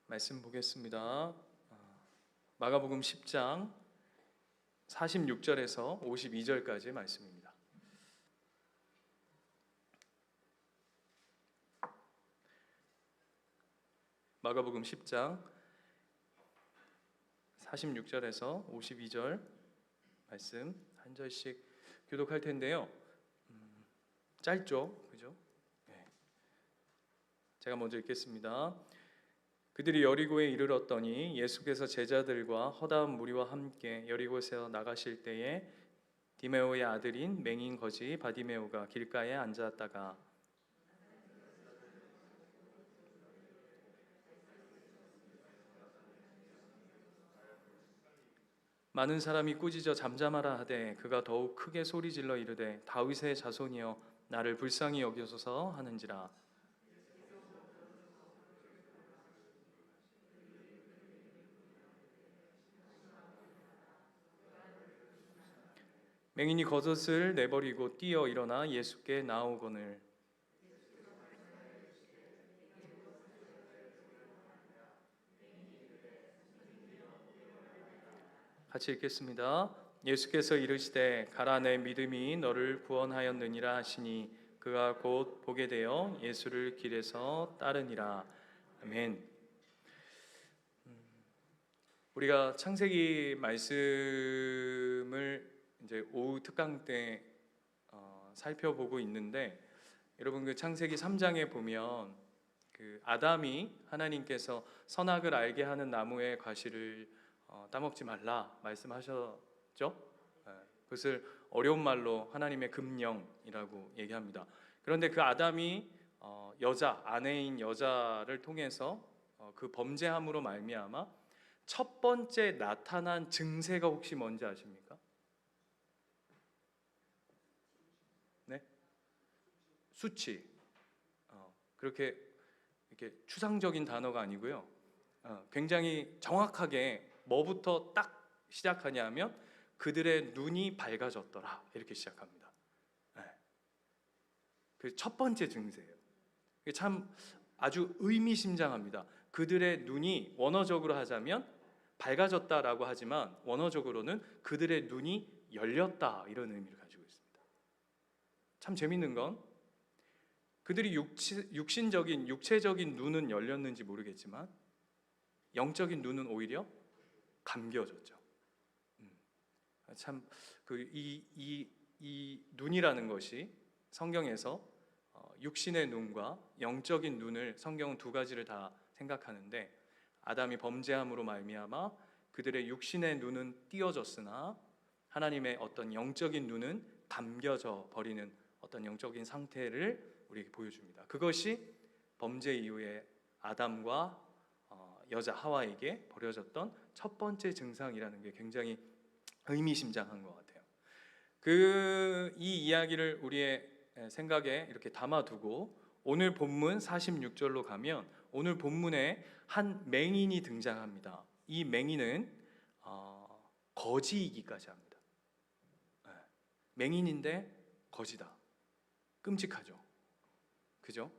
말씀 보겠습니다. 마가복음 10장 46절에서 52절까지 말씀입니다. 마가복음 10장 46절에서 52절 말씀 한 절씩 교독할 텐데요. 짧죠? 그죠? 네. 제가 먼저 읽겠습니다. 그들이 여리고에 이르렀더니 예수께서 제자들과 허다한 무리와 함께 여리고에서 나가실 때에 디메오의 아들인 맹인 거지 바디메오가 길가에 앉았다가 많은 사람이 꾸짖어 잠잠하라 하되 그가 더욱 크게 소리질러 이르되 다윗의 자손이여 나를 불쌍히 여기소서 하는지라. 맹인이 겉옷을 내버리고 뛰어 일어나 예수께 나오거늘 같이 읽겠습니다. 예수께서 이르시되 가라 내 믿음이 너를 구원하였느니라 하시니 그가 곧 보게 되어 예수를 길에서 따르니라. 아멘. 우리가 창세기 말씀을 이제 오후 특강 때 살펴보고 있는데 여러분 그 창세기 3장에 보면 그 아담이 하나님께서 선악을 알게 하는 나무의 과실을 따먹지 말라 말씀하셨죠? 그것을 어려운 말로 하나님의 금령이라고 얘기합니다. 그런데 그 아담이 여자, 아내인 여자를 통해서 그 범죄함으로 말미암아 첫 번째 나타난 증세가 혹시 뭔지 아십니까? 네? 수치. 그렇게 이렇게 추상적인 단어가 아니고요. 굉장히 정확하게 뭐부터 딱 시작하냐면 그들의 눈이 밝아졌더라 이렇게 시작합니다. 그 첫 번째 증세예요. 참 아주 의미심장합니다. 그들의 눈이 원어적으로 하자면 밝아졌다라고 하지만 원어적으로는 그들의 눈이 열렸다 이런 의미를 가지고 있습니다. 참 재밌는 건 그들이 육신적인 육체적인 눈은 열렸는지 모르겠지만 영적인 눈은 오히려 감겨졌죠. 참 그 이 눈이라는 것이 성경에서 육신의 눈과 영적인 눈을 성경은 두 가지를 다 생각하는데 아담이 범죄함으로 말미암아 그들의 육신의 눈은 띄어졌으나 하나님의 어떤 영적인 눈은 감겨져 버리는 어떤 영적인 상태를 우리에게 보여줍니다. 그것이 범죄 이후에 아담과 여자 하와에게 벌어졌던 첫 번째 증상이라는 게 굉장히 의미심장한 것 같아요. 이 이야기를 우리의 생각에 이렇게 담아두고 오늘 본문 46절로 가면 오늘 본문에 한 맹인이 등장합니다. 이 맹인은 거지이기까지 합니다. 맹인인데 거지다. 끔찍하죠. 그죠?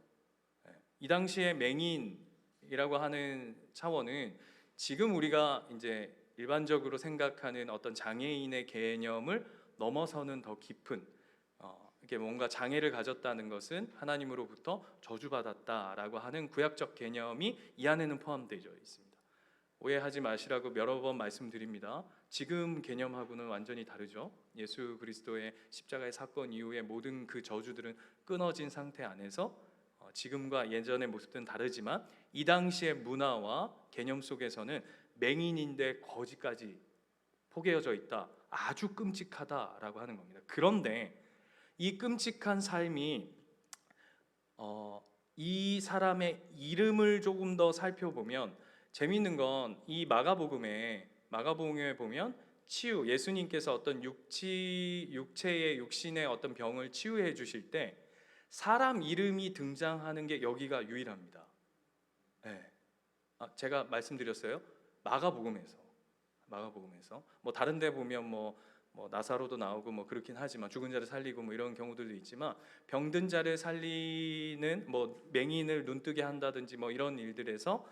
이 당시에 맹인이라고 하는 차원은 지금 우리가 이제 일반적으로 생각하는 어떤 장애인의 개념을 넘어서는 더 깊은 이게 뭔가 장애를 가졌다는 것은 하나님으로부터 저주받았다라고 하는 구약적 개념이 이 안에는 포함되어 있습니다. 오해하지 마시라고 여러 번 말씀드립니다. 지금 개념하고는 완전히 다르죠. 예수 그리스도의 십자가의 사건 이후에 모든 그 저주들은 끊어진 상태 안에서 지금과 예전의 모습들은 다르지만 이 당시의 문화와 개념 속에서는 맹인인데 거지까지 포개어져 있다. 아주 끔찍하다라고 하는 겁니다. 그런데 이 끔찍한 삶이 이 사람의 이름을 조금 더 살펴보면 재미있는 건 이 마가복음에 보면 치유, 예수님께서 어떤 육체의 육신의 어떤 병을 치유해 주실 때 사람 이름이 등장하는 게 여기가 유일합니다. 제가 말씀드렸어요. 마가복음에서 뭐 다른 데 보면 뭐 뭐 나사로도 나오고 뭐 그렇긴 하지만 죽은 자를 살리고 뭐 이런 경우들도 있지만 병든 자를 살리는 뭐 맹인을 눈뜨게 한다든지 뭐 이런 일들에서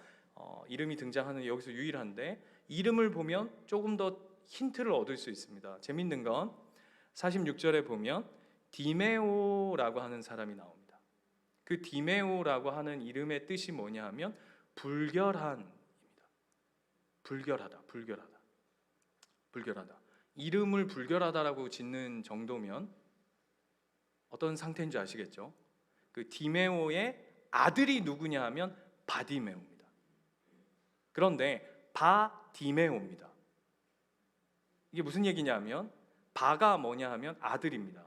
이름이 등장하는 여기서 유일한데 이름을 보면 조금 더 힌트를 얻을 수 있습니다. 재밌는 건 46절에 보면 디메오라고 하는 사람이 나옵니다. 그 디메오라고 하는 이름의 뜻이 뭐냐 하면 불결한입니다. 불결하다, 불결하다, 불결하다. 이름을 불결하다라고 짓는 정도면 어떤 상태인 줄 아시겠죠? 그 디메오의 아들이 누구냐 하면 바디메오입니다. 그런데 바디메오입니다. 이게 무슨 얘기냐면 바가 뭐냐 하면 아들입니다.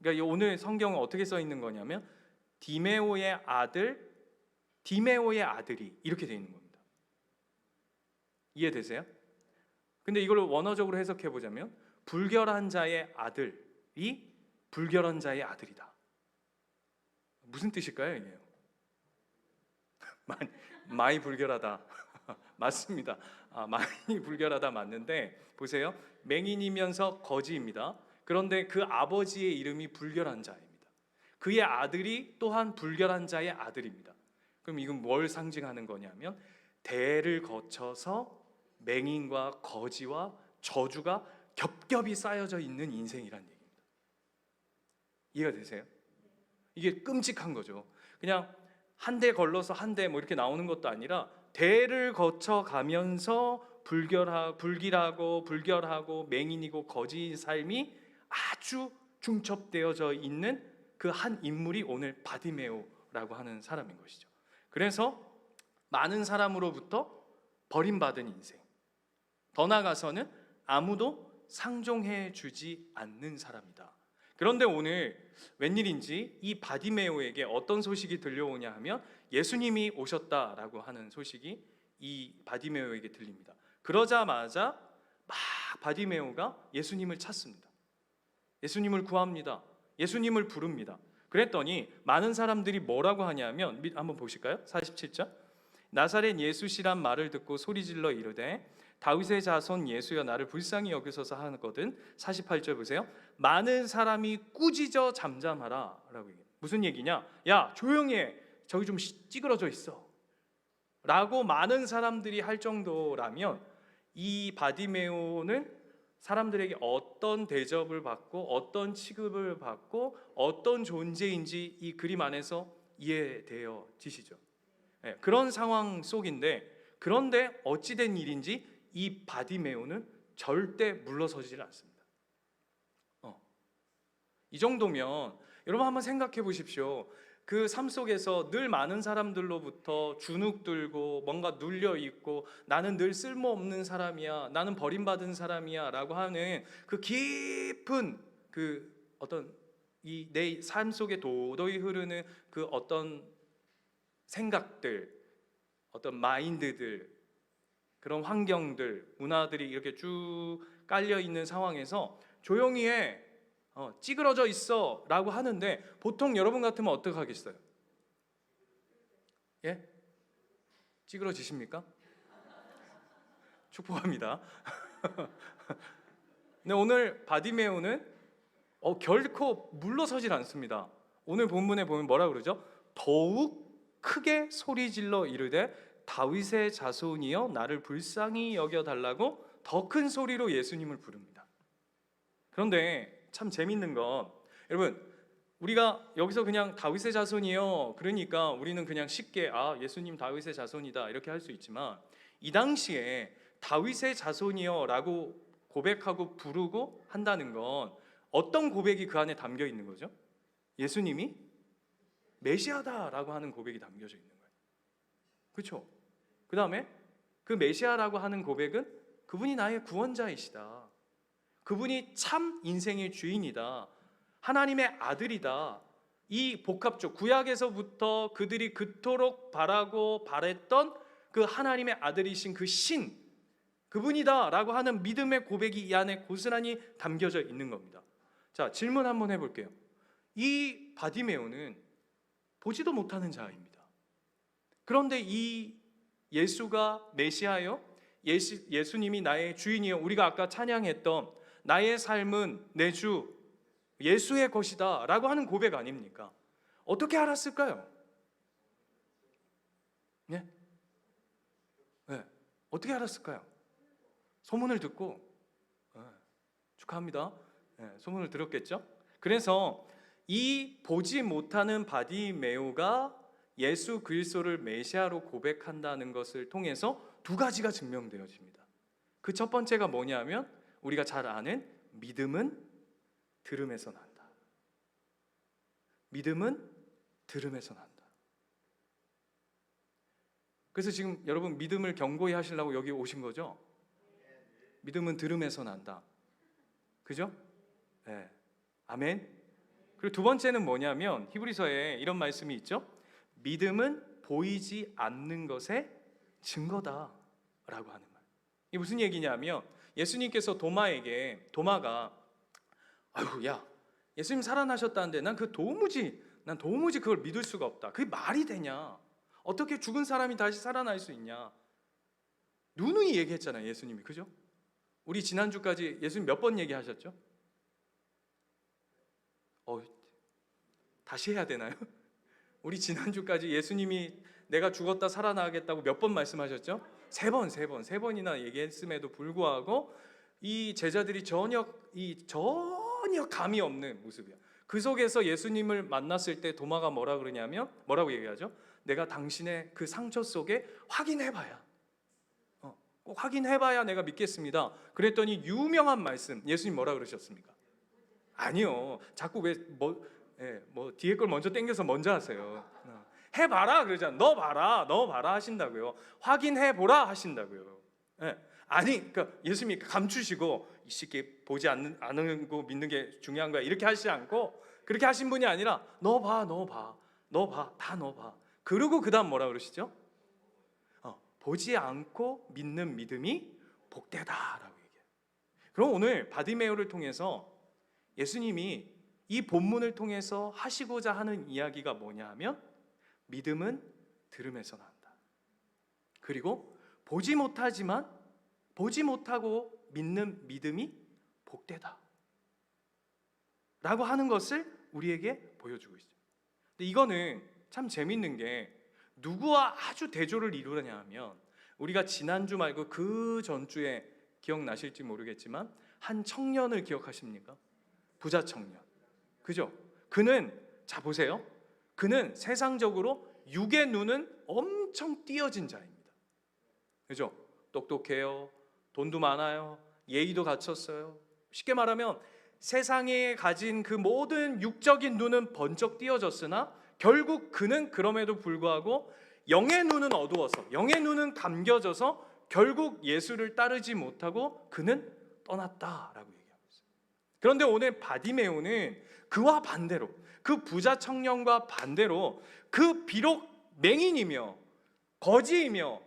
그러니까 오늘 성경은 어떻게 써 있는 거냐면 디메오의 아들, 디메오의 아들이 이렇게 되어 있는 겁니다. 이해되세요? 근데 이걸 원어적으로 해석해 보자면 불결한 자의 아들이 불결한 자의 아들이다. 무슨 뜻일까요, 이게요? 많이 불결하다. 맞습니다. 많이 불결하다 맞는데 보세요. 맹인이면서 거지입니다. 그런데 그 아버지의 이름이 불결한 자입니다. 그의 아들이 또한 불결한 자의 아들입니다. 그럼 이건 뭘 상징하는 거냐면 대를 거쳐서 맹인과 거지와 저주가 겹겹이 쌓여져 있는 인생이란 얘기입니다. 이해가 되세요? 이게 끔찍한 거죠. 그냥 한 대 걸러서 한 대 뭐 이렇게 나오는 것도 아니라 대를 거쳐 가면서 불길하고 불결하고 맹인이고 거지인 삶이 아주 중첩되어져 있는 그 한 인물이 오늘 바디메오라고 하는 사람인 것이죠. 그래서 많은 사람으로부터 버림받은 인생, 더 나아가서는 아무도 상종해 주지 않는 사람이다. 그런데 오늘 웬일인지 이 바디메오에게 어떤 소식이 들려오냐 하면 예수님이 오셨다라고 하는 소식이 이 바디메오에게 들립니다. 그러자마자 막 바디메오가 예수님을 찾습니다. 예수님을 구합니다. 예수님을 부릅니다. 그랬더니 많은 사람들이 뭐라고 하냐면 한번 보실까요? 47절. 나사렛 예수시란 말을 듣고 소리질러 이르되 다윗의 자손 예수여 나를 불쌍히 여기소서 하거든. 48절 보세요. 많은 사람이 꾸짖어 잠잠하라 라고 얘기해요. 무슨 얘기냐? 야 조용히 해. 저기 좀 찌그러져 있어 라고 많은 사람들이 할 정도라면 이 바디메오는 사람들에게 어떤 대접을 받고 어떤 취급을 받고 어떤 존재인지 이 그림 안에서 이해되어지시죠. 네, 그런 상황 속인데 그런데 어찌된 일인지 이 바디메오는 절대 물러서질 않습니다. 이 정도면 여러분 한번 생각해 보십시오. 그 삶 속에서 늘 많은 사람들로부터 주눅 들고 뭔가 눌려 있고 나는 늘 쓸모없는 사람이야, 나는 버림받은 사람이야 라고 하는 그 깊은 그 어떤 이 내 삶 속에 도도히 흐르는 그 어떤 생각들, 어떤 마인드들, 그런 환경들, 문화들이 이렇게 쭉 깔려 있는 상황에서 조용히 해, 찌그러져 있어 라고 하는데 보통 여러분 같으면 어떻게 하겠어요? 예? 찌그러지십니까? 축복합니다. 근데 오늘 바디메오는 결코 물러서질 않습니다. 오늘 본문에 보면 뭐라 그러죠? 더욱 크게 소리질러 이르되 다윗의 자손이여 나를 불쌍히 여겨달라고 더 큰 소리로 예수님을 부릅니다. 그런데 참 재밌는 건 여러분 우리가 여기서 그냥 다윗의 자손이요 그러니까 우리는 그냥 쉽게 예수님 다윗의 자손이다 이렇게 할 수 있지만 이 당시에 다윗의 자손이요 라고 고백하고 부르고 한다는 건 어떤 고백이 그 안에 담겨 있는 거죠? 예수님이 메시아다라고 하는 고백이 담겨져 있는 거예요. 그렇죠? 그 다음에 그 메시아라고 하는 고백은 그분이 나의 구원자이시다, 그분이 참 인생의 주인이다, 하나님의 아들이다. 이 복합적 구약에서부터 그들이 그토록 바라고 바랬던 그 하나님의 아들이신 그 신, 그분이다 라고 하는 믿음의 고백이 이 안에 고스란히 담겨져 있는 겁니다. 자, 질문 한번 해볼게요. 이 바디메오는 보지도 못하는 자입니다. 그런데 이 예수가 메시아요? 예수님이 나의 주인이요, 우리가 아까 찬양했던 나의 삶은 내 주 예수의 것이다 라고 하는 고백 아닙니까? 어떻게 알았을까요? 예? 네. 어떻게 알았을까요? 소문을 듣고. 축하합니다. 소문을 들었겠죠? 그래서 이 보지 못하는 바디메오가 예수 그리스도를 메시아로 고백한다는 것을 통해서 두 가지가 증명되어집니다. 그 첫 번째가 뭐냐면 우리가 잘 아는 믿음은 들음에서 난다. 믿음은 들음에서 난다. 그래서 지금 여러분 믿음을 견고히 하시려고 여기 오신 거죠? 믿음은 들음에서 난다. 그죠? 네. 아멘. 그리고 두 번째는 뭐냐면 히브리서에 이런 말씀이 있죠. 믿음은 보이지 않는 것의 증거다 라고 하는 말. 이게 무슨 얘기냐면 예수님께서 도마가 아유 야 예수님 살아나셨다는데 난 도무지 그걸 믿을 수가 없다. 그게 말이 되냐? 어떻게 죽은 사람이 다시 살아날 수 있냐? 누누이 얘기했잖아요 예수님이. 그죠? 우리 지난주까지 예수님 몇 번 얘기하셨죠? 다시 해야 되나요? 우리 지난주까지 예수님이 내가 죽었다 살아나겠다고 몇 번 말씀하셨죠? 세 번이나 얘기했음에도 불구하고 이 제자들이 전혀 감이 없는 모습이야. 그 속에서 예수님을 만났을 때 도마가 뭐라고 얘기하죠? 내가 당신의 그 상처 속에 확인해봐야 꼭 확인해봐야 내가 믿겠습니다. 그랬더니 유명한 말씀 예수님 뭐라 그러셨습니까? 아니요. 자꾸 뭐 뒤에 걸 먼저 땡겨서 먼저 하세요. 해봐라 그러잖아. 너 봐라 하신다고요. 확인해보라 하신다고요. 아니 그러니까 예수님이 감추시고 이 새끼 보지 않는 거 믿는 게 중요한 거야 이렇게 하시지 않고 그렇게 하신 분이 아니라 너 봐. 그리고 그 다음 뭐라 그러시죠? 보지 않고 믿는 믿음이 복되다라고 얘기해요. 그럼 오늘 바디메오를 통해서 예수님이 이 본문을 통해서 하시고자 하는 이야기가 뭐냐 하면 믿음은 들음에서 난다. 그리고 보지 못하고 믿는 믿음이 복되다 라고 하는 것을 우리에게 보여주고 있어요. 근데 이거는 참 재밌는 게 누구와 아주 대조를 이루느냐 하면 우리가 지난주 말고 그 전주에 기억나실지 모르겠지만 한 청년을 기억하십니까? 부자 청년. 그죠? 자 보세요. 그는 세상적으로 육의 눈은 엄청 띄어진 자입니다. 그죠? 똑똑해요. 돈도 많아요. 예의도 갖췄어요. 쉽게 말하면 세상에 가진 그 모든 육적인 눈은 번쩍 띄어졌으나 결국 그는 그럼에도 불구하고 영의 눈은 어두워서 영의 눈은 감겨져서 결국 예수를 따르지 못하고 그는 떠났다라고 얘기하고 있어요. 그런데 오늘 바디메오는 그와 반대로 그 부자 청년과 반대로 그 비록 맹인이며 거지이며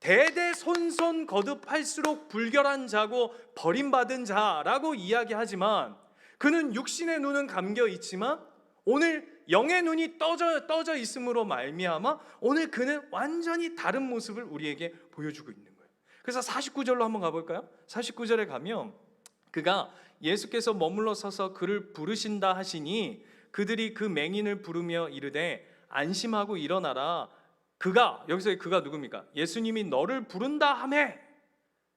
대대손손 거듭할수록 불결한 자고 버림받은 자라고 이야기하지만 그는 육신의 눈은 감겨 있지만 오늘 영의 눈이 떠져 있음으로 말미암아 오늘 그는 완전히 다른 모습을 우리에게 보여주고 있는 거예요. 그래서 49절로 한번 가볼까요? 49절에 가면 그가 예수께서 머물러 서서 그를 부르신다 하시니 그들이 그 맹인을 부르며 이르되 안심하고 일어나라. 여기서의 그가 누굽니까? 예수님이 너를 부른다 하매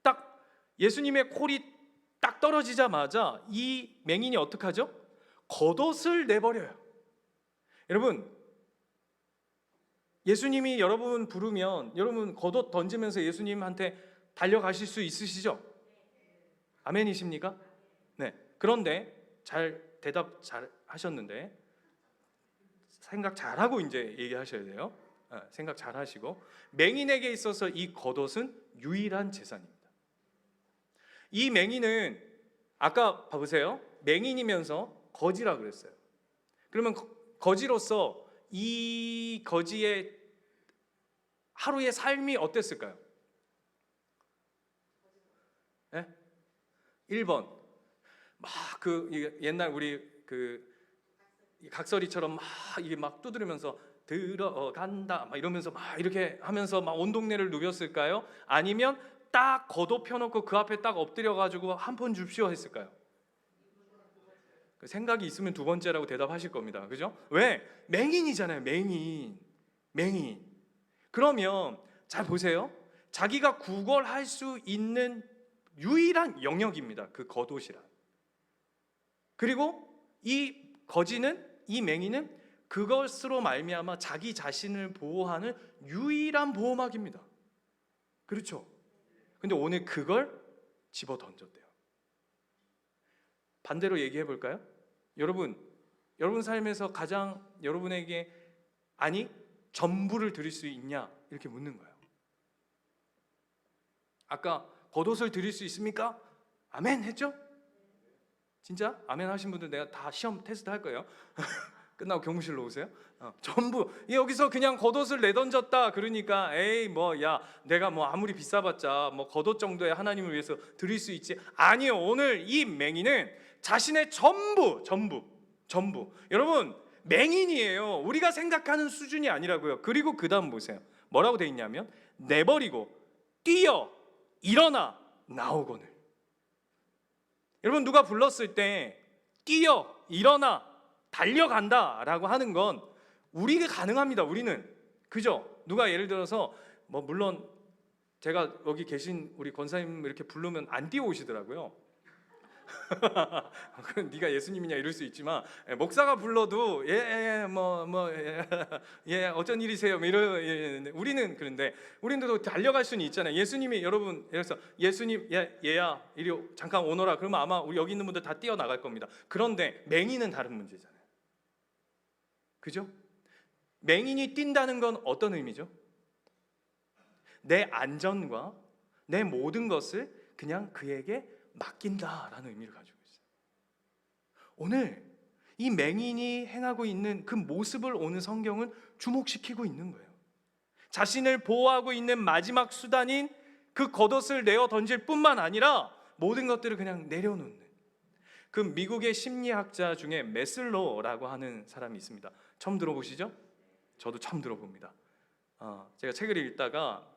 딱 예수님의 콜이 딱 떨어지자마자 이 맹인이 어떻게 하죠? 겉옷을 내버려요. 여러분 예수님이 여러분 부르면 여러분 겉옷 던지면서 예수님한테 달려가실 수 있으시죠? 아멘이십니까? 네. 그런데 대답 잘 하셨는데 생각 잘하고 이제 얘기하셔야 돼요. 생각 잘 하시고 맹인에게 있어서 이 겉옷은 유일한 재산입니다. 이 맹인은 아까 봐보세요. 맹인이면서 거지라 그랬어요. 그러면 거지로서 이 거지의 하루의 삶이 어땠을까요? 네? 1번 옛날 우리 각설이처럼 이게 두드리면서 들어간다 이러면서 이렇게 하면서 온 동네를 누볐을까요? 아니면 딱 겉옷 펴놓고 그 앞에 딱 엎드려가지고 한 푼 줍시오 했을까요? 생각이 있으면 두 번째라고 대답하실 겁니다. 그죠? 왜? 맹인이잖아요. 맹인. 그러면 잘 보세요. 자기가 구걸할 수 있는 유일한 영역입니다. 그 겉옷이란. 그리고 이 거지는, 이 맹인은 그것으로 말미암아 자기 자신을 보호하는 유일한 보호막입니다. 그렇죠? 근데 오늘 그걸 집어 던졌대요. 반대로 얘기해 볼까요? 여러분 삶에서 가장 여러분에게 아니 전부를 드릴 수 있냐 이렇게 묻는 거예요. 아까 겉옷을 드릴 수 있습니까? 아멘 했죠? 진짜? 아멘 하신 분들 내가 다 시험 테스트 할 거예요. 끝나고 교무실로 오세요. 전부 여기서 그냥 겉옷을 내던졌다 그러니까 에이 뭐 야 내가 뭐 아무리 비싸봤자 뭐 겉옷 정도의 하나님을 위해서 드릴 수 있지. 아니요, 오늘 이 맹인은 자신의 전부 여러분 맹인이에요. 우리가 생각하는 수준이 아니라고요. 그리고 그 다음 보세요. 뭐라고 돼 있냐면 내버리고 뛰어 일어나 나오거늘. 여러분 누가 불렀을 때 뛰어 일어나 달려간다라고 하는 건 우리가 가능합니다. 우리는 그죠? 누가 예를 들어서 뭐 물론 제가 여기 계신 우리 권사님 이렇게 부르면 안 뛰어오시더라고요. 네가 예수님이냐 이럴 수 있지만 목사가 불러도 어쩐 일이세요? 뭐 이런 우리는 그런데 우리도 달려갈 수는 있잖아요. 예수님이 여러분 그래서 예수님 얘야 이리 잠깐 오너라 그러면 아마 우리 여기 있는 분들 다 뛰어나갈 겁니다. 그런데 맹인은 다른 문제잖아요. 그죠? 맹인이 뛴다는 건 어떤 의미죠? 내 안전과 내 모든 것을 그냥 그에게 맡긴다라는 의미를 가지고 있어요. 오늘 이 맹인이 행하고 있는 그 모습을 오늘 성경은 주목시키고 있는 거예요. 자신을 보호하고 있는 마지막 수단인 그 겉옷을 내어 던질 뿐만 아니라 모든 것들을 그냥 내려놓는 그 미국의 심리학자 중에 메슬로우라고 하는 사람이 있습니다. 처음 들어보시죠? 저도 처음 들어봅니다. 제가 책을 읽다가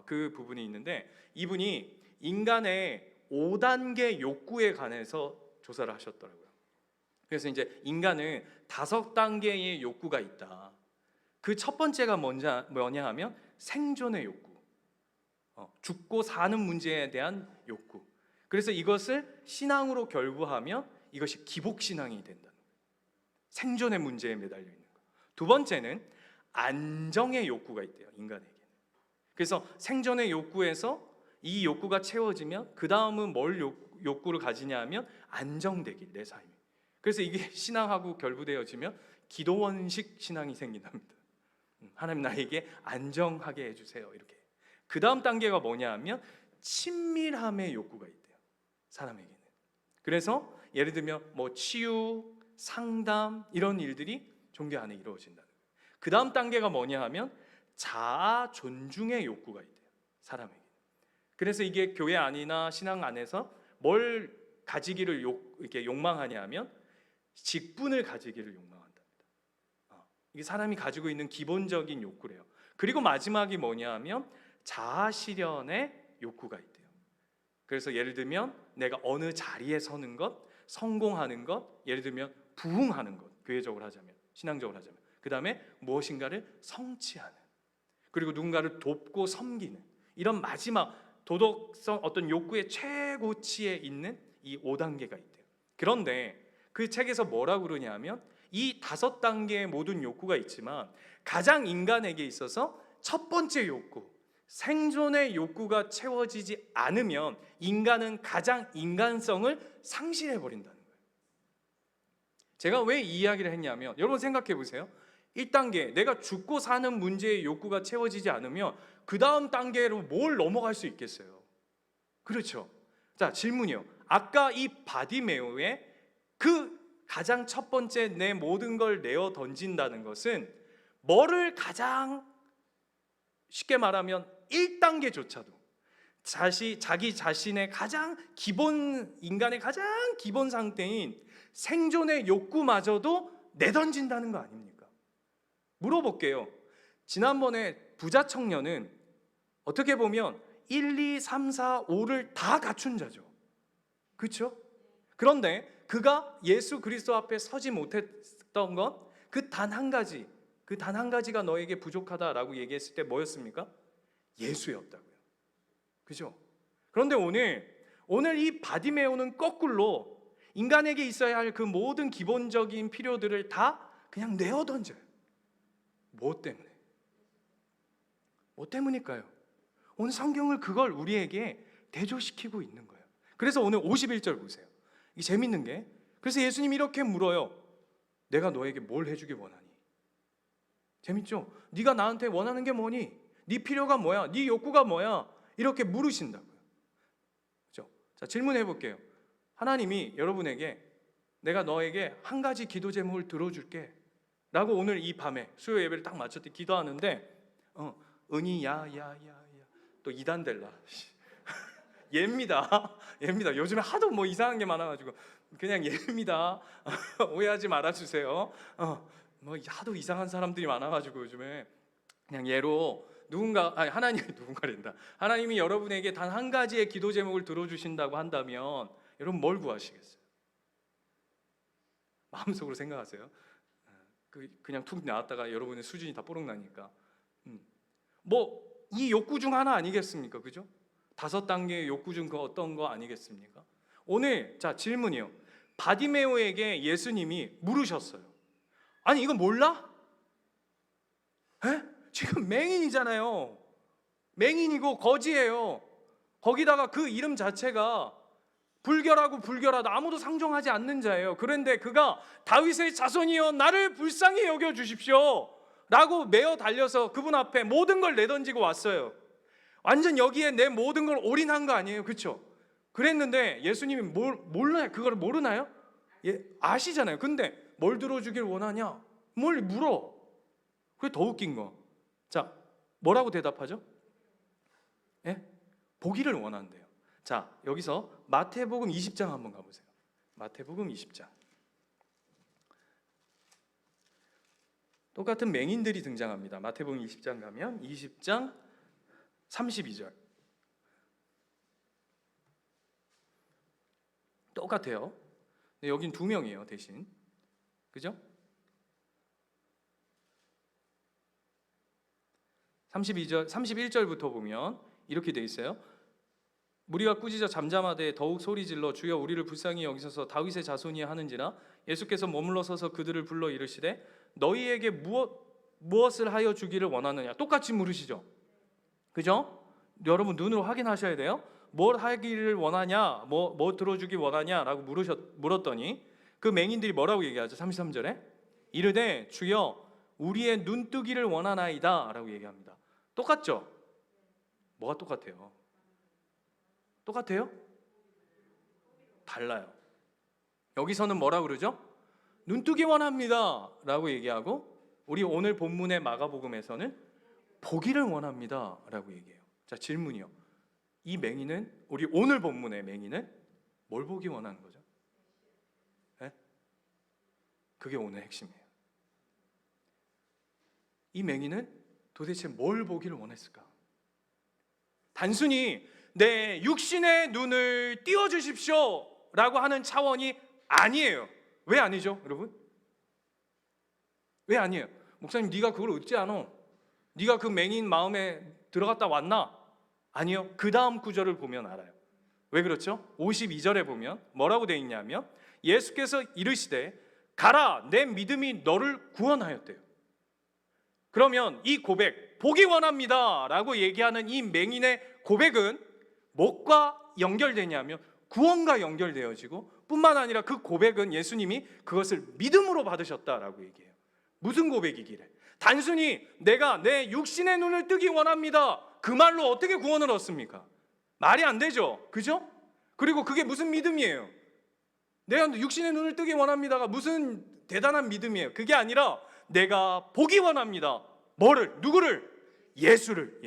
그 부분이 있는데 이분이 인간의 5단계 욕구에 관해서 조사를 하셨더라고요. 그래서 이제 인간은 5단계의 욕구가 있다. 그 첫 번째가 뭐냐 하면 생존의 욕구, 죽고 사는 문제에 대한 욕구. 그래서 이것을 신앙으로 결부하면 이것이 기복신앙이 된다는 거예요. 생존의 문제에 매달려 있는 거. 두 번째는 안정의 욕구가 있대요, 인간에게는. 그래서 생존의 욕구에서 이 욕구가 채워지면 그 다음은 뭘 욕구를 가지냐 하면 안정되길, 내 삶이. 그래서 이게 신앙하고 결부되어지면 기도원식 신앙이 생긴답니다. 하나님 나에게 안정하게 해주세요 이렇게. 그 다음 단계가 뭐냐 하면 친밀함의 욕구가 있대요, 사람에게는. 그래서 예를 들면 뭐 치유, 상담 이런 일들이 종교 안에 이루어진다는 거예요. 그 다음 단계가 뭐냐 하면 자아 존중의 욕구가 있대요, 사람에게. 그래서 이게 교회 안이나 신앙 안에서 뭘 가지기를 이렇게 욕망하냐 하면 직분을 가지기를 욕망한답니다. 이게 사람이 가지고 있는 기본적인 욕구래요. 그리고 마지막이 뭐냐 하면 자아 실현의 욕구가 있대요. 그래서 예를 들면 내가 어느 자리에 서는 것, 성공하는 것, 예를 들면 부흥하는 것, 교회적으로 하자면, 신앙적으로 하자면, 그 다음에 무엇인가를 성취하는, 그리고 누군가를 돕고 섬기는, 이런 마지막 도덕성 어떤 욕구의 최고치에 있는 이 5단계가 있대요. 그런데 그 책에서 뭐라고 그러냐 하면 이 5단계의 모든 욕구가 있지만 가장 인간에게 있어서 첫 번째 욕구, 생존의 욕구가 채워지지 않으면 인간은 가장 인간성을 상실해 버린다는 거예요. 제가 왜 이 이야기를 했냐면 여러분 생각해 보세요. 1단계 내가 죽고 사는 문제의 욕구가 채워지지 않으면 그 다음 단계로 뭘 넘어갈 수 있겠어요? 그렇죠. 자, 질문이요. 아까 이 바디메오의 그 가장 첫 번째 내 모든 걸 내어 던진다는 것은 뭐를 가장 쉽게 말하면 1단계조차도 자기 자신의 가장 기본, 인간의 가장 기본 상태인 생존의 욕구마저도 내던진다는 거 아닙니까? 물어볼게요. 지난번에 부자 청년은 어떻게 보면 1, 2, 3, 4, 5를 다 갖춘 자죠. 그렇죠? 그런데 그가 예수 그리스도 앞에 서지 못했던 건 그 단 한 가지, 그 단 한 가지가 너에게 부족하다라고 얘기했을 때 뭐였습니까? 예수였다고요. 그죠? 그런데 오늘 이 바디메오는 거꾸로 인간에게 있어야 할 그 모든 기본적인 필요들을 다 그냥 내어 던져요. 뭐 때문에? 뭐 때문일까요? 오늘 성경을 그걸 우리에게 대조시키고 있는 거예요. 그래서 오늘 51절 보세요. 이 재밌는 게, 그래서 예수님이 이렇게 물어요. 내가 너에게 뭘 해주기 원하니? 재밌죠? 네가 나한테 원하는 게 뭐니? 네 필요가 뭐야? 네 욕구가 뭐야? 이렇게 물으신다고요. 그렇죠? 자, 질문해 볼게요. 하나님이 여러분에게 내가 너에게 한 가지 기도 제목을 들어줄게 라고 오늘 이 밤에 수요 예배를 딱 마칠 때 기도하는데 은희 야야야야 또 이단 될라 예입니다. 요즘에 하도 뭐 이상한 게 많아가지고 그냥 예입니다. 오해하지 말아주세요. 뭐 하도 이상한 사람들이 많아가지고 요즘에 그냥 예로 하나님이 여러분에게 단 한 가지의 기도 제목을 들어주신다고 한다면 여러분 뭘 구하시겠어요? 마음속으로 생각하세요. 그냥 툭 나왔다가 여러분의 수준이 다 뽀록 나니까 뭐 이 욕구 중 하나 아니겠습니까? 그죠? 5단계의 욕구 중 그 어떤 거 아니겠습니까? 오늘 자 질문이요. 바디메오에게 예수님이 물으셨어요. 아니 이거 몰라? 에? 지금 맹인이잖아요. 맹인이고 거지예요. 거기다가 그 이름 자체가 불결하다 아무도 상종하지 않는 자예요. 그런데 그가 다윗의 자손이여 나를 불쌍히 여겨 주십시오 라고 메어 달려서 그분 앞에 모든 걸 내던지고 왔어요. 완전 여기에 내 모든 걸 올인한 거 아니에요? 그렇죠? 그랬는데 예수님이 몰라요? 그걸 모르나요? 예, 아시잖아요. 근데 뭘 들어주길 원하냐? 뭘 물어. 그게 더 웃긴 거. 자, 뭐라고 대답하죠? 예? 보기를 원한대요. 자, 여기서 마태복음 20장 한번 가보세요. 마태복음 20장. 똑같은 맹인들이 등장합니다. 마태복음 20장 가면 20장 32절. 똑같아요. 근데 여긴 2명이에요, 대신. 그죠? 31절부터 보면 이렇게 돼 있어요. 무리가 꾸짖어 잠잠하되 더욱 소리질러 주여 우리를 불쌍히 여기소서 다윗의 자손이 하는지라. 예수께서 머물러 서서 그들을 불러 이르시되 너희에게 무엇을 하여 주기를 원하느냐. 똑같이 물으시죠. 그죠? 여러분 눈으로 확인하셔야 돼요. 뭘 하기를 원하냐, 뭐 들어주기 원하냐라고 물었더니 그 맹인들이 뭐라고 얘기하죠? 33절에 이르되 주여 우리의 눈뜨기를 원하나이다 라고 얘기합니다. 똑같죠? 뭐가 똑같아요? 똑같아요? 달라요. 여기서는 뭐라 그러죠? 눈뜨기 원합니다 라고 얘기하고 우리 오늘 본문의 마가복음에서는 보기를 원합니다 라고 얘기해요. 자, 질문이요. 이 맹인은, 우리 오늘 본문의 맹인은 뭘 보기 원하는 거죠? 네? 그게 오늘 핵심이에요. 이 맹인은 도대체 뭘 보기를 원했을까? 단순히 내 육신의 눈을 띄워주십시오 라고 하는 차원이 아니에요. 왜 아니죠, 여러분? 왜 아니에요? 목사님 네가 그걸 어찌 아노? 네가 그 맹인 마음에 들어갔다 왔나? 아니요. 그 다음 구절을 보면 알아요. 왜 그렇죠? 52절에 보면 뭐라고 되어 있냐면 예수께서 이르시되 가라 내 믿음이 너를 구원하였대요. 그러면 이 고백, 보기 원합니다 라고 얘기하는 이 맹인의 고백은 무엇과 연결되냐면 구원과 연결되어지고 뿐만 아니라 그 고백은 예수님이 그것을 믿음으로 받으셨다라고 얘기해요. 무슨 고백이기래? 단순히 내가 내 육신의 눈을 뜨기 원합니다 그 말로 어떻게 구원을 얻습니까? 말이 안 되죠. 그죠? 그리고 그게 무슨 믿음이에요? 내가 육신의 눈을 뜨기 원합니다가 무슨 대단한 믿음이에요? 그게 아니라 내가 보기 원합니다. 뭐를? 누구를? 예수를.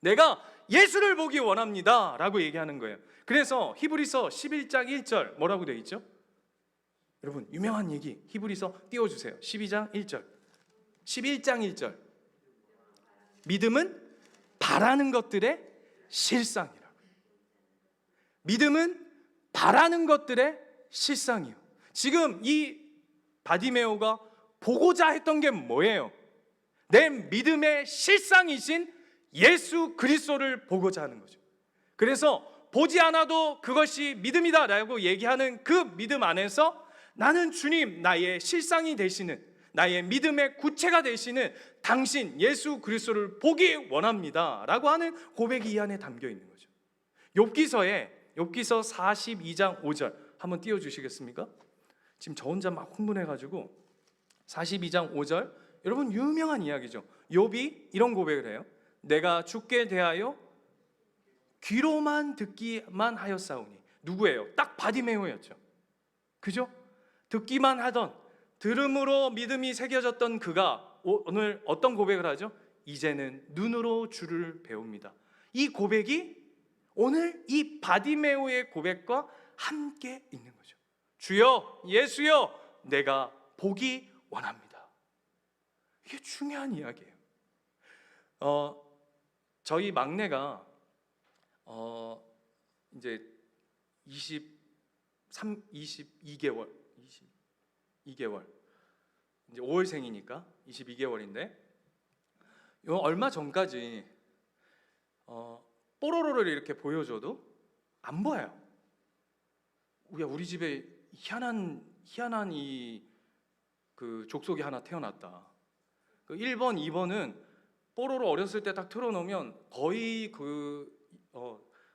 내가 예수를 보기 원합니다 라고 얘기하는 거예요. 그래서 히브리서 11장 1절 뭐라고 되어 있죠? 여러분 유명한 얘기 히브리서 띄워주세요. 12장 1절 11장 1절 믿음은 바라는 것들의 실상이라고. 믿음은 바라는 것들의 실상이요. 지금 이 바디메오가 보고자 했던 게 뭐예요? 내 믿음의 실상이신 예수 그리스도를 보고자 하는 거죠. 그래서 보지 않아도 그것이 믿음이다 라고 얘기하는 그 믿음 안에서 나는 주님, 나의 실상이 되시는, 나의 믿음의 구체가 되시는 당신 예수 그리스도를 보기 원합니다 라고 하는 고백이 이 안에 담겨 있는 거죠. 욥기서 42장 5절 한번 띄워주시겠습니까? 지금 저 혼자 막 흥분해가지고 42장 5절, 여러분 유명한 이야기죠. 욥이 이런 고백을 해요. 내가 주께 대하여 귀로만 듣기만 하였사오니. 누구예요? 딱 바디메오였죠. 그죠? 듣기만 하던, 들음으로 믿음이 새겨졌던 그가 오늘 어떤 고백을 하죠? 이제는 눈으로 주를 배웁니다. 이 고백이 오늘 이 바디메오의 고백과 함께 있는 거죠. 주여, 예수여, 내가 보기 원합니다. 이게 중요한 이야기예요. 저희 막내가 이제 22개월 이제 5월생이니까 22개월인데 얼마 전까지 뽀로로를 이렇게 보여줘도 안 보여요. 우리 집에 희한한 그 족속이 하나 태어났다. 그 1번, 2번은 뽀로로 어렸을 때 딱 틀어놓으면 거의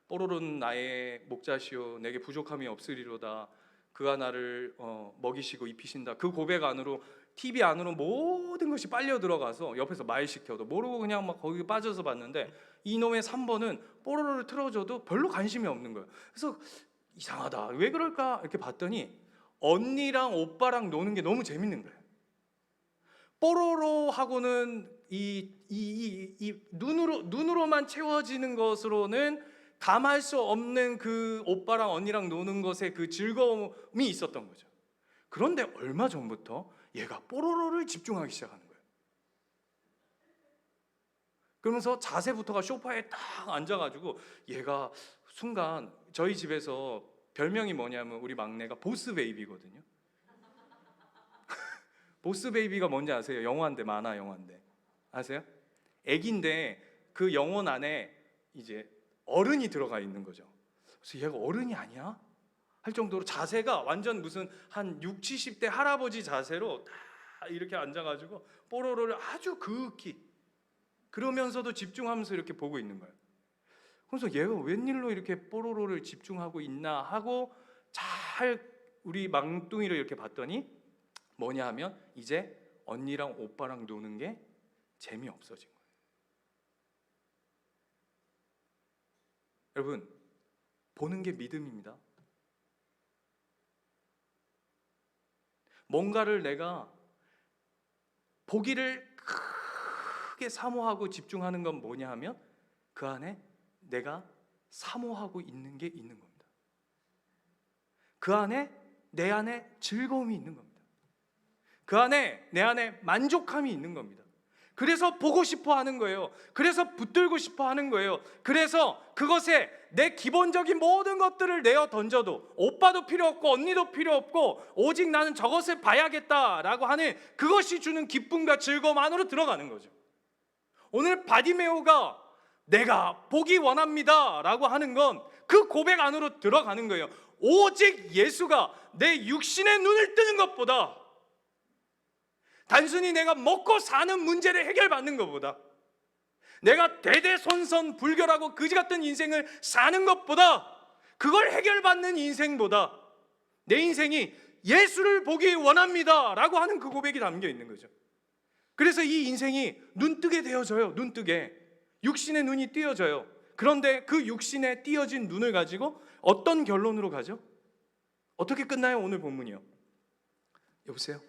뽀로로는 나의 목자시오 내게 부족함이 없으리로다 그가 나를 먹이시고 입히신다, 그 고백 안으로, TV 안으로 모든 것이 빨려 들어가서 옆에서 말 시켜도 모르고 그냥 막 거기 빠져서 봤는데, 이놈의 3번은 뽀로로를 틀어줘도 별로 관심이 없는 거예요. 그래서 이상하다, 왜 그럴까 이렇게 봤더니 언니랑 오빠랑 노는 게 너무 재밌는 거예요. 뽀로로하고는 이 눈으로만 채워지는 것으로는 감할 수 없는 그 오빠랑 언니랑 노는 것에 그 즐거움이 있었던 거죠. 그런데 얼마 전부터 얘가 뽀로로를 집중하기 시작하는 거예요. 그러면서 자세부터가 소파에 딱 앉아가지고 얘가 순간, 저희 집에서 별명이 뭐냐면 우리 막내가 보스 베이비거든요. 보스 베이비가 뭔지 아세요? 영화인데, 만화 영화인데 아세요? 애기인데 그 영혼 안에 이제 어른이 들어가 있는 거죠. 그래서 얘가 어른이 아니야? 할 정도로 자세가 완전 무슨 한 60, 70대 할아버지 자세로 다 이렇게 앉아가지고 뽀로로를 아주 그윽히, 그러면서도 집중하면서 이렇게 보고 있는 거예요. 그래서 얘가 웬일로 이렇게 뽀로로를 집중하고 있나 하고 잘 우리 망둥이를 이렇게 봤더니 뭐냐 하면 이제 언니랑 오빠랑 노는 게 재미없어진 거예요. 여러분, 보는 게 믿음입니다. 뭔가를 내가 보기를 크게 사모하고 집중하는 건 뭐냐 하면 그 안에 내가 사모하고 있는 게 있는 겁니다. 그 안에 내 안에 즐거움이 있는 겁니다. 그 안에 내 안에 만족함이 있는 겁니다. 그래서 보고 싶어 하는 거예요. 그래서 붙들고 싶어 하는 거예요. 그래서 그것에 내 기본적인 모든 것들을 내어 던져도, 오빠도 필요 없고 언니도 필요 없고 오직 나는 저것을 봐야겠다라고 하는 그것이 주는 기쁨과 즐거움 안으로 들어가는 거죠. 오늘 바디메오가 내가 보기 원합니다 라고 하는 건 그 고백 안으로 들어가는 거예요. 오직 예수가 내 육신의 눈을 뜨는 것보다, 단순히 내가 먹고 사는 문제를 해결받는 것보다, 내가 대대손손 불결하고 그지 같은 인생을 사는 것보다, 그걸 해결받는 인생보다 내 인생이 예수를 보기 원합니다 라고 하는 그 고백이 담겨 있는 거죠. 그래서 이 인생이 눈뜨게 되어져요. 눈뜨게 육신의 눈이 띄어져요. 그런데 그 육신에 띄어진 눈을 가지고 어떤 결론으로 가죠? 어떻게 끝나요? 오늘 본문이요. 여보세요?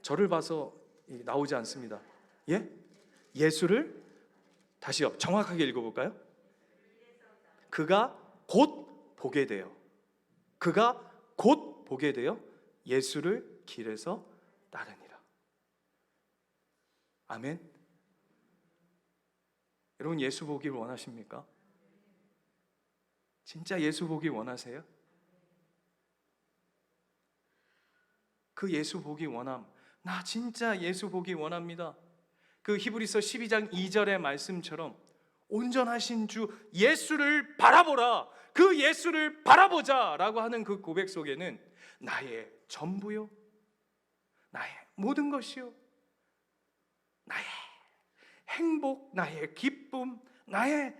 저를 봐서 나오지 않습니다. 예? 예수를 다시요. 정확하게 읽어볼까요? 그가 곧 보게 돼요. 그가 곧 보게 되어 예수를 길에서 따르니라. 아멘. 여러분, 예수 보기를 원하십니까? 진짜 예수 보기 원하세요? 그 예수 보기 원함, 나 진짜 예수 보기 원합니다. 그 히브리서 12장 2절의 말씀처럼 온전하신 주 예수를 바라보라, 그 예수를 바라보자 라고 하는 그 고백 속에는 나의 전부요, 나의 모든 것이요, 나의 행복, 나의 기쁨, 나의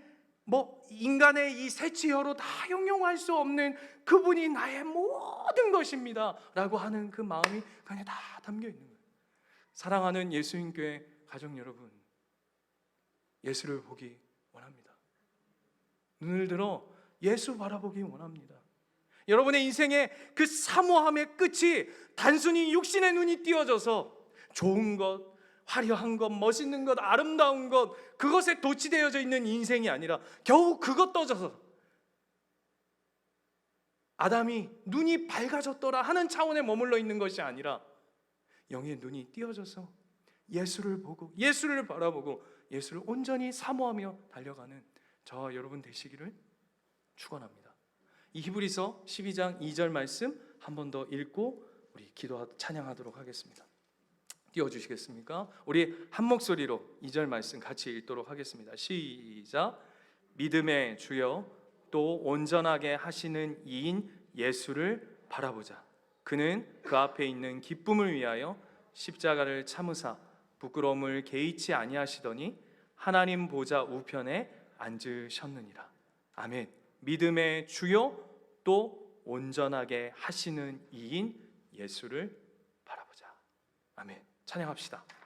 인간의 이 새치혀로 다 형용할 수 없는 그분이 나의 모든 것입니다 라고 하는 그 마음이 그 안에 다 담겨 있는 거예요. 사랑하는 예수님교회 가족 여러분, 예수를 보기 원합니다. 눈을 들어 예수 바라보기 원합니다. 여러분의 인생의 그 사모함의 끝이 단순히 육신의 눈이 띄어져서 좋은 것, 화려한 것, 멋있는 것, 아름다운 것, 그것에 도취되어져 있는 인생이 아니라 겨우 그것 떠져서 아담이 눈이 밝아졌더라 하는 차원에 머물러 있는 것이 아니라 영의 눈이 띄어져서 예수를 보고 예수를 바라보고 예수를 온전히 사모하며 달려가는 저와 여러분 되시기를 축원합니다. 이 히브리서 12장 2절 말씀 한 번 더 읽고 우리 찬양하도록 하겠습니다. 띄워주시겠습니까? 우리 한 목소리로 2절 말씀 같이 읽도록 하겠습니다. 시작. 믿음의 주여 또 온전하게 하시는 이인 예수를 바라보자. 그는 그 앞에 있는 기쁨을 위하여 십자가를 참으사 부끄러움을 개의치 아니하시더니 하나님 보좌 우편에 앉으셨느니라. 아멘. 믿음의 주요 또 온전하게 하시는 이인 예수를 바라보자. 아멘. 찬양합시다.